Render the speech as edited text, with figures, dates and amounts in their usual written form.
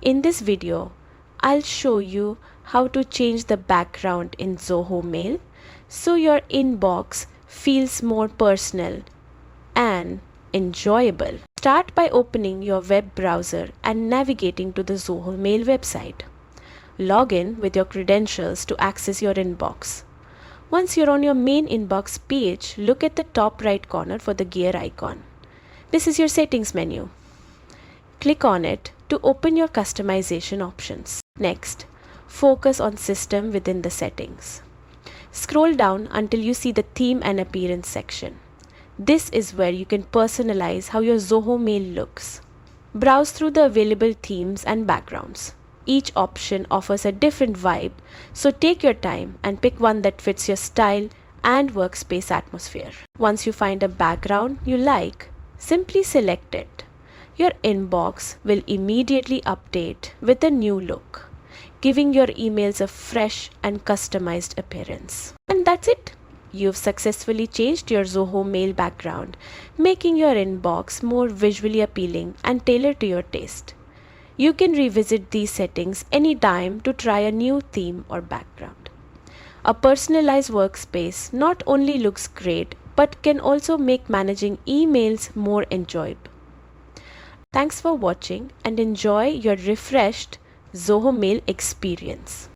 In this video, I'll show you how to change the background in Zoho Mail so your inbox feels more personal and enjoyable. Start by opening your web browser and navigating to the Zoho Mail website. Log in with your credentials to access your inbox. Once you're on your main inbox page, look at the top right corner for the gear icon. This is your settings menu. Click on it to open your customization options. Next, focus on system within the settings. Scroll down until you see the theme and appearance section. This is where you can personalize how your Zoho Mail looks. Browse through the available themes and backgrounds. Each option offers a different vibe, so take your time and pick one that fits your style and workspace atmosphere. Once you find a background you like, simply select it. Your inbox will immediately update with a new look, giving your emails a fresh and customized appearance. And that's it. You've successfully changed your Zoho Mail background, making your inbox more visually appealing and tailored to your taste. You can revisit these settings anytime to try a new theme or background. A personalized workspace not only looks great but can also make managing emails more enjoyable. Thanks for watching and enjoy your refreshed Zoho Mail experience.